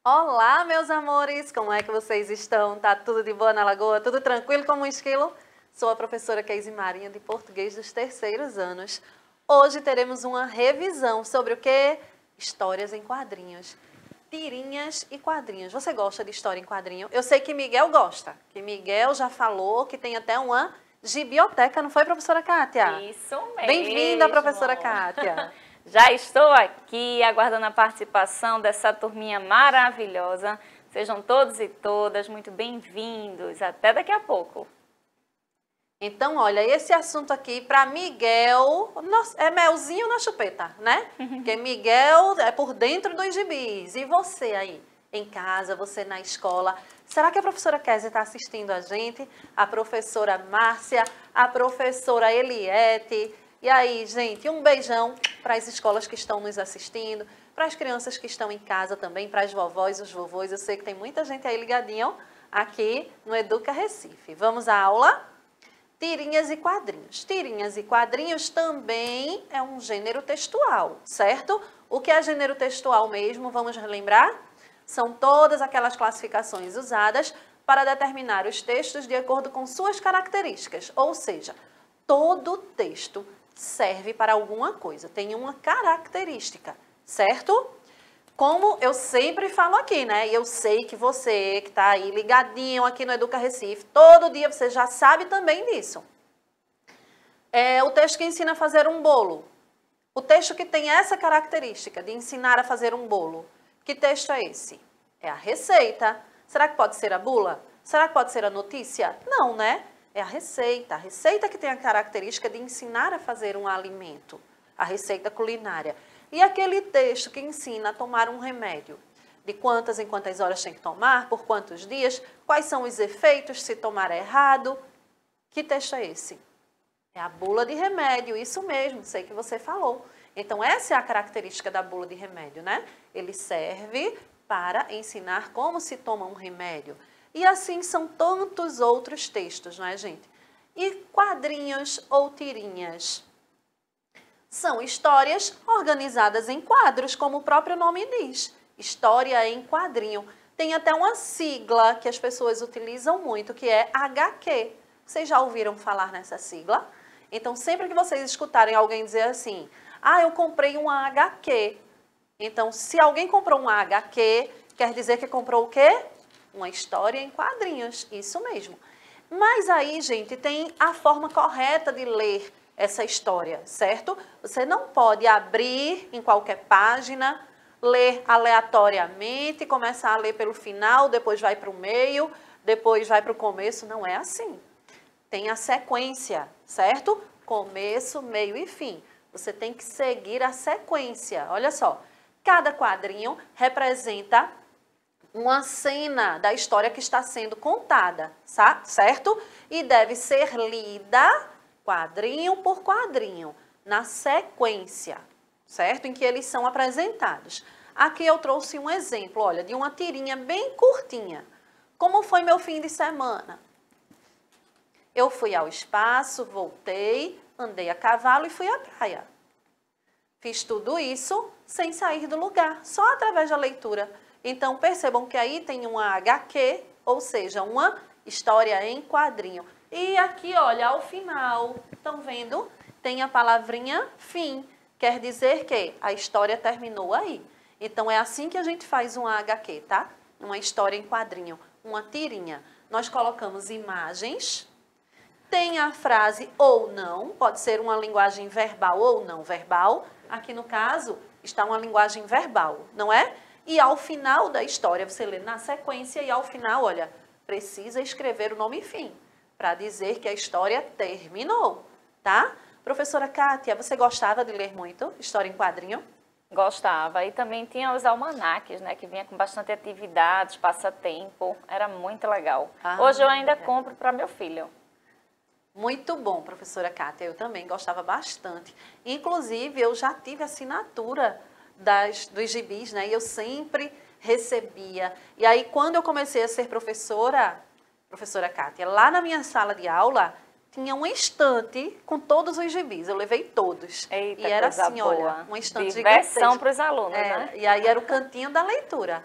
Olá, meus amores! Como é que vocês estão? Tá tudo de boa na Lagoa? Tudo tranquilo como um esquilo? Sou a professora Keise Marinha, de Português dos terceiros anos. Hoje teremos uma revisão sobre o quê? Histórias em quadrinhos. Tirinhas e quadrinhos. Você gosta de história em quadrinho? Eu sei que Miguel gosta, que Miguel já falou que tem até uma gibioteca, não foi, professora Kátia? Isso mesmo. Bem-vinda, professora Kátia. Já estou aqui aguardando a participação dessa turminha maravilhosa. Sejam todos e todas muito bem-vindos. Até daqui a pouco. Então, olha, esse assunto aqui para Miguel é melzinho na chupeta, né? Porque Miguel é por dentro dos gibis. E você aí, em casa, você na escola, será que a professora Kézia está assistindo a gente? A professora Márcia, a professora Eliette. E aí, gente, um beijão para as escolas que estão nos assistindo, para as crianças que estão em casa também, para as vovós, os vovôs. Eu sei que tem muita gente aí ligadinho aqui no Educa Recife. Vamos à aula? Tirinhas e quadrinhos. Tirinhas e quadrinhos também é um gênero textual, certo? O que é gênero textual mesmo, vamos relembrar? São todas aquelas classificações usadas para determinar os textos de acordo com suas características, ou seja, todo texto serve para alguma coisa, tem uma característica, certo? Como eu sempre falo aqui, né? E eu sei que você que está aí ligadinho aqui no Educa Recife, todo dia você já sabe também disso. É o texto que ensina a fazer um bolo. O texto que tem essa característica de ensinar a fazer um bolo. Que texto é esse? É a receita. Será que pode ser a bula? Será que pode ser a notícia? Não, né? É a receita. A receita que tem a característica de ensinar a fazer um alimento. A receita culinária. E aquele texto que ensina a tomar um remédio, de quantas em quantas horas tem que tomar, por quantos dias, quais são os efeitos se tomar errado. Que texto é esse? É a bula de remédio, isso mesmo, sei que você falou. Então, essa é a característica da bula de remédio, né? Ele serve para ensinar como se toma um remédio. E assim são tantos outros textos, não é, gente? E quadrinhos ou tirinhas? São histórias organizadas em quadros, como o próprio nome diz. História em quadrinho. Tem até uma sigla que as pessoas utilizam muito, que é HQ. Vocês já ouviram falar nessa sigla? Então, sempre que vocês escutarem alguém dizer assim, eu comprei uma HQ. Então, se alguém comprou uma HQ, quer dizer que comprou o quê? Uma história em quadrinhos. Isso mesmo. Mas aí, gente, tem a forma correta de ler essa história, certo? Você não pode abrir em qualquer página, ler aleatoriamente, começar a ler pelo final, depois vai para o meio, depois vai para o começo. Não é assim. Tem a sequência, certo? Começo, meio e fim. Você tem que seguir a sequência. Olha só, cada quadrinho representa uma cena da história que está sendo contada, certo? E deve ser lida quadrinho por quadrinho, na sequência, certo? Em que eles são apresentados. Aqui eu trouxe um exemplo, olha, de uma tirinha bem curtinha. Como foi meu fim de semana? Eu fui ao espaço, voltei, andei a cavalo e fui à praia. Fiz tudo isso sem sair do lugar, só através da leitura. Então, percebam que aí tem uma HQ, ou seja, uma história em quadrinho. E aqui, olha, ao final, estão vendo? Tem a palavrinha fim. Quer dizer que a história terminou aí. Então, é assim que a gente faz uma HQ, tá? Uma história em quadrinho, uma tirinha. Nós colocamos imagens, tem a frase ou não, pode ser uma linguagem verbal ou não verbal. Aqui, no caso, está uma linguagem verbal, não é? E ao final da história, você lê na sequência e ao final, olha, precisa escrever o nome fim, para dizer que a história terminou, tá? Professora Kátia, você gostava de ler muito história em quadrinho? Gostava. E também tinha os almanaques, né? Que vinha com bastante atividades, passatempo. Era muito legal. Hoje eu ainda compro para meu filho. Muito bom, professora Kátia. Eu também gostava bastante. Inclusive, eu já tive assinatura dos gibis, né? E eu sempre recebia. E aí, quando eu comecei a ser professora Kátia, lá na minha sala de aula, tinha um estante com todos os gibis. Eu levei todos. Eita, e era coisa assim, boa. olha, um estante Diversão gigantesco. para os alunos, né? E aí era o cantinho da leitura,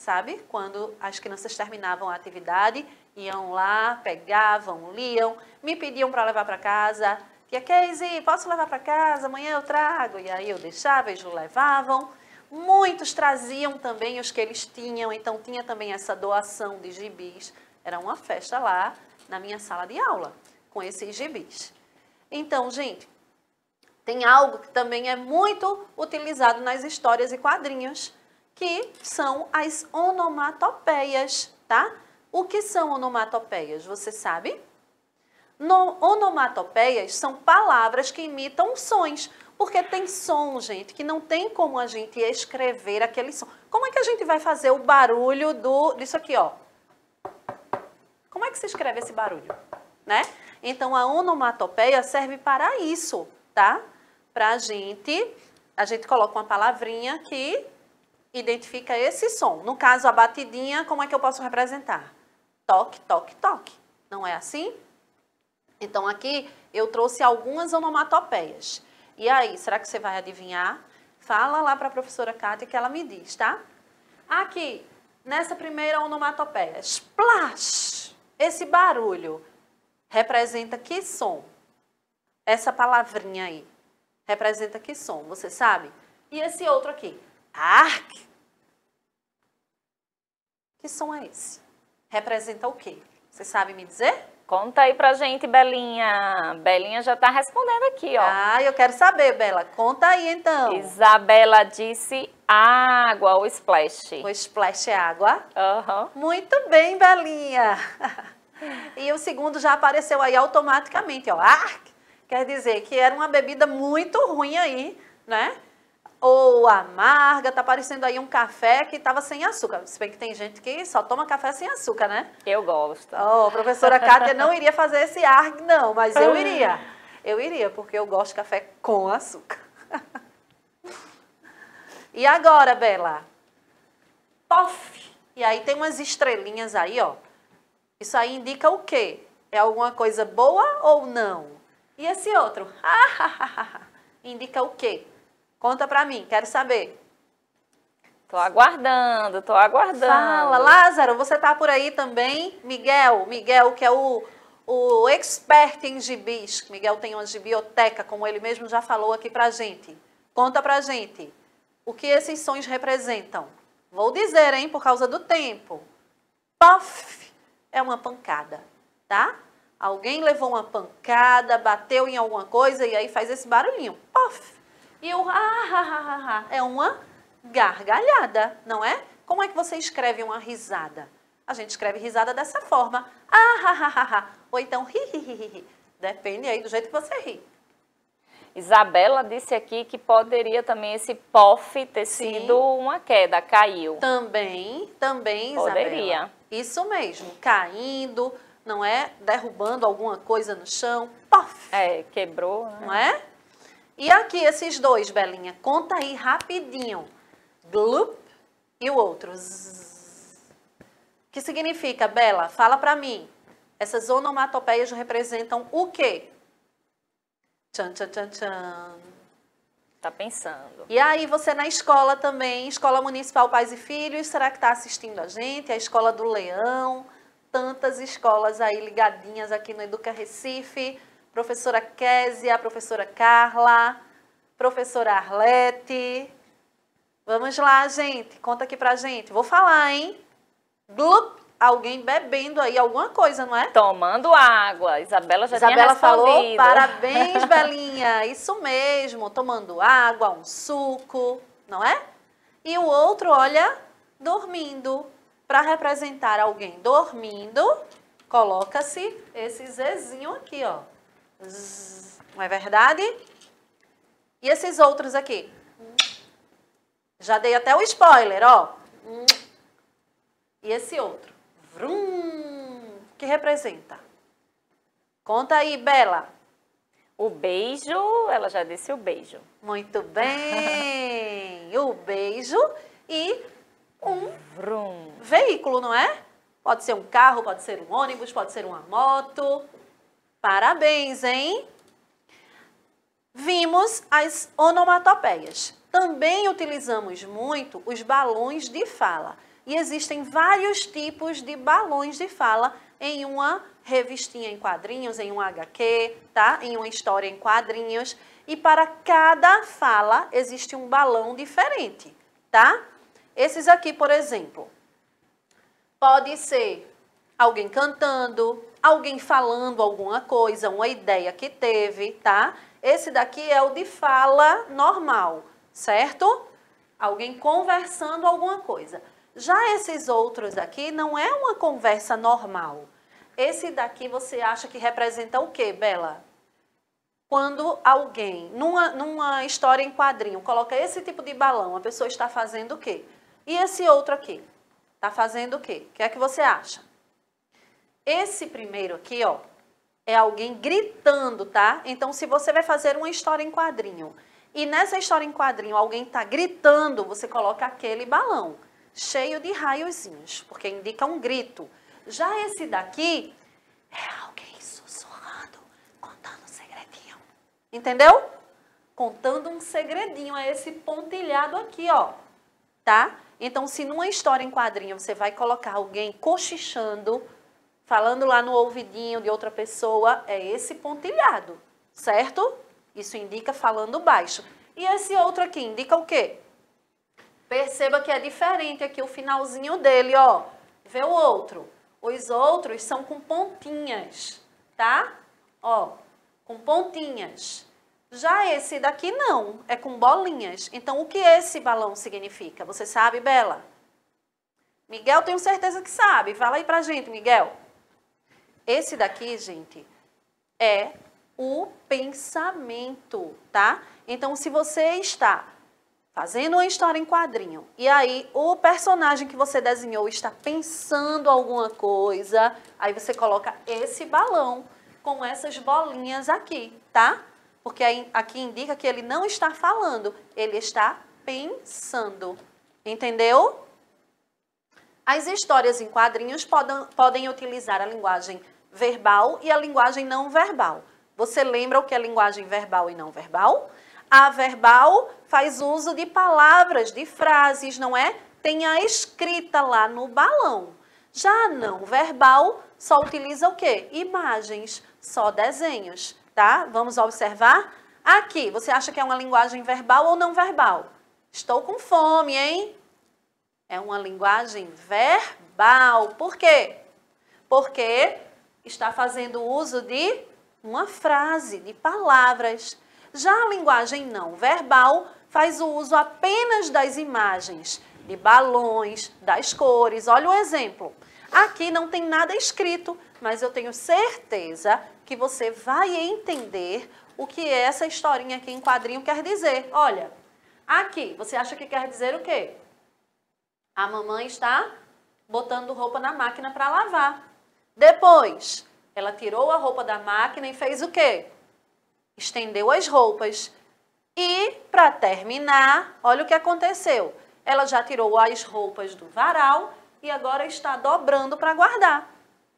sabe? Quando as crianças terminavam a atividade, iam lá, pegavam, liam, me pediam para levar para casa. Tia Casey, posso levar para casa? Amanhã eu trago. E aí eu deixava, eles levavam. Muitos traziam também os que eles tinham, então tinha também essa doação de gibis. Era uma festa lá na minha sala de aula, com esses gibis. Então, gente, tem algo que também é muito utilizado nas histórias e quadrinhos, que são as onomatopeias, tá? O que são onomatopeias? Você sabe? Onomatopeias são palavras que imitam sons. Porque tem som, gente, que não tem como a gente escrever aquele som. Como é que a gente vai fazer o barulho disso aqui, ó? Como é que se escreve esse barulho, né? Então, a onomatopeia serve para isso, tá? A gente coloca uma palavrinha que identifica esse som. No caso, a batidinha, como é que eu posso representar? Toque, toque, toque. Não é assim? Então, aqui eu trouxe algumas onomatopeias. E aí, será que você vai adivinhar? Fala lá para a professora Kátia que ela me diz, tá? Aqui, nessa primeira onomatopeia, splash, esse barulho representa que som? Essa palavrinha aí representa que som? Você sabe? E esse outro aqui, arc. Que som é esse? Representa o quê? Você sabe me dizer? Conta aí pra gente, Belinha. Belinha já tá respondendo aqui, ó. Ah, eu quero saber, Bela. Conta aí, então. Isabela disse água, o splash. O splash é água? Aham. Muito bem, Belinha. E o segundo já apareceu aí automaticamente, ó. Arc. Quer dizer que era uma bebida muito ruim aí, né? Ou amarga, tá parecendo aí um café que estava sem açúcar. Se bem que tem gente que só toma café sem açúcar, né? Eu gosto. Oh, a professora Kátia não iria fazer esse arg, não, mas eu iria. Eu iria, porque eu gosto de café com açúcar. E agora, Bela? Pof! E aí tem umas estrelinhas aí, ó. Isso aí indica o quê? É alguma coisa boa ou não? E esse outro? Indica o quê? Conta pra mim, quero saber. Tô aguardando, tô aguardando. Fala, Lázaro, você tá por aí também? Miguel, que é o expert em gibis. Miguel tem uma gibioteca, como ele mesmo já falou aqui pra gente. Conta pra gente o que esses sons representam. Vou dizer, hein, por causa do tempo. Puff é uma pancada, tá? Alguém levou uma pancada, bateu em alguma coisa e aí faz esse barulhinho. Puff. E o é uma gargalhada, não é? Como é que você escreve uma risada? A gente escreve risada dessa forma. Ou então ri. Depende aí do jeito que você ri. Isabela disse aqui que poderia também esse pof ter sido uma queda, caiu. Também, poderia. Isabela. Isso mesmo, caindo, não é? Derrubando alguma coisa no chão. Pof! É, quebrou, né? Não é? E aqui esses dois, Belinha, conta aí rapidinho. Glup e o outro. Zzz. Que significa, Bela? Fala pra mim. Essas onomatopeias representam o quê? Tchan, tchan, tchan, tchan. Tá pensando. E aí você na escola também, Escola Municipal Pais e Filhos, será que está assistindo a gente? A Escola do Leão, tantas escolas aí ligadinhas aqui no Educa Recife. Professora Késia, professora Carla, professora Arlete. Vamos lá, gente. Conta aqui pra gente. Vou falar, hein? Glup. Alguém bebendo aí alguma coisa, não é? Tomando água. Isabela já tinha respondido. Falou, parabéns, Belinha. Isso mesmo. Tomando água, um suco, não é? E o outro, olha, dormindo. Para representar alguém dormindo, coloca-se esse Zzinho aqui, ó. Zzz, não é verdade? E esses outros aqui? Já dei até o spoiler, ó. E esse outro? Vrum, que representa? Conta aí, Bela. O beijo, ela já disse o beijo. Muito bem. O beijo e um Vrum. veículo, não é? Pode ser um carro, pode ser um ônibus, pode ser uma moto. Parabéns, hein? Vimos as onomatopeias. Também utilizamos muito os balões de fala. E existem vários tipos de balões de fala em uma revistinha em quadrinhos, em um HQ, tá? Em uma história em quadrinhos. E para cada fala existe um balão diferente, tá? Esses aqui, por exemplo, pode ser alguém cantando, alguém falando alguma coisa, uma ideia que teve, tá? Esse daqui é o de fala normal, certo? Alguém conversando alguma coisa. Já esses outros aqui não é uma conversa normal. Esse daqui você acha que representa o quê, Bela? Quando alguém, numa história em quadrinho, coloca esse tipo de balão, a pessoa está fazendo o quê? E esse outro aqui? Está fazendo o quê? O que é que você acha? Esse primeiro aqui, ó, é alguém gritando, tá? Então, se você vai fazer uma história em quadrinho e nessa história em quadrinho alguém está gritando, você coloca aquele balão cheio de raiozinhos, porque indica um grito. Já esse daqui é alguém sussurrando, contando um segredinho. Entendeu? Contando um segredinho, é esse pontilhado aqui, ó, tá? Então, se numa história em quadrinho você vai colocar alguém cochichando, falando lá no ouvidinho de outra pessoa, é esse pontilhado, certo? Isso indica falando baixo. E esse outro aqui indica o quê? Perceba que é diferente aqui o finalzinho dele, ó. Vê o outro. Os outros são com pontinhas, tá? Ó, com pontinhas. Já esse daqui não, é com bolinhas. Então, o que esse balão significa? Você sabe, Bela? Miguel, tenho certeza que sabe. Fala aí pra gente, Miguel. Esse daqui, gente, é o pensamento, tá? Então, se você está fazendo uma história em quadrinho e aí o personagem que você desenhou está pensando alguma coisa, aí você coloca esse balão com essas bolinhas aqui, tá? Porque aí, aqui indica que ele não está falando, ele está pensando. Entendeu? As histórias em quadrinhos podem utilizar a linguagem verbal e a linguagem não verbal. Você lembra o que é linguagem verbal e não verbal? A verbal faz uso de palavras, de frases, não é? Tem a escrita lá no balão. Já a não verbal só utiliza o quê? Imagens, só desenhos, tá? Vamos observar? Aqui, você acha que é uma linguagem verbal ou não verbal? Estou com fome, hein? É uma linguagem verbal. Por quê? Porque está fazendo uso de uma frase, de palavras. Já a linguagem não verbal faz o uso apenas das imagens, de balões, das cores. Olha o exemplo. Aqui não tem nada escrito, mas eu tenho certeza que você vai entender o que essa historinha aqui em quadrinho quer dizer. Olha, aqui, você acha que quer dizer o quê? A mamãe está botando roupa na máquina para lavar. Depois, ela tirou a roupa da máquina e fez o quê? Estendeu as roupas. E, para terminar, olha o que aconteceu. Ela já tirou as roupas do varal e agora está dobrando para guardar,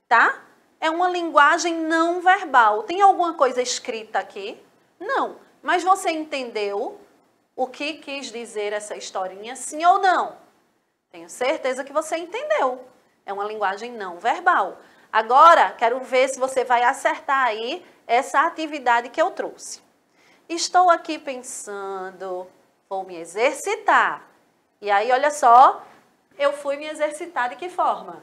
tá? É uma linguagem não verbal. Tem alguma coisa escrita aqui? Não. Mas você entendeu o que quis dizer essa historinha, sim ou não? Tenho certeza que você entendeu. É uma linguagem não verbal. Agora, quero ver se você vai acertar aí essa atividade que eu trouxe. Estou aqui pensando, vou me exercitar. E aí, olha só, eu fui me exercitar de que forma?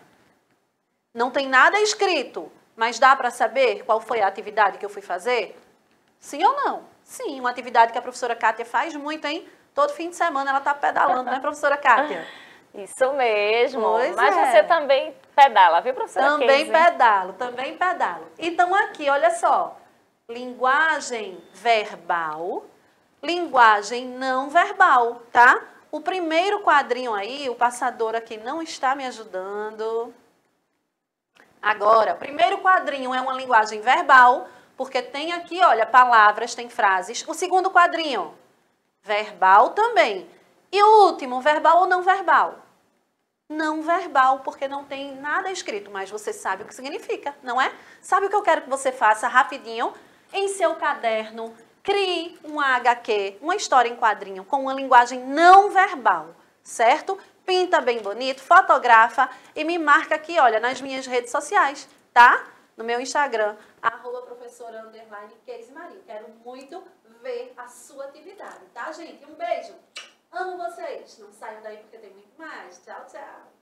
Não tem nada escrito, mas dá para saber qual foi a atividade que eu fui fazer? Sim ou não? Sim, uma atividade que a professora Kátia faz muito, hein? Todo fim de semana ela está pedalando, né, professora Kátia? Isso mesmo. Pois mas é. você também pedala, viu, professora? Também pedalo, também pedalo. Então, aqui, olha só. Linguagem verbal, linguagem não verbal, tá? O primeiro quadrinho aí, o passador aqui não está me ajudando. Agora, o primeiro quadrinho é uma linguagem verbal, porque tem aqui, olha, palavras, tem frases. O segundo quadrinho, verbal também. E o último, verbal ou não verbal? Não verbal, porque não tem nada escrito, mas você sabe o que significa, não é? Sabe o que eu quero que você faça rapidinho? Em seu caderno, crie uma HQ, uma história em quadrinho, com uma linguagem não verbal, certo? pinta bem bonito, fotografa e me marca aqui, olha, nas minhas redes sociais, tá? No meu Instagram, @professora_Keise Maria. Quero muito ver a sua atividade, tá, gente? Um beijo. Amo vocês. Não saiam daí porque tem muito mais. Tchau, tchau.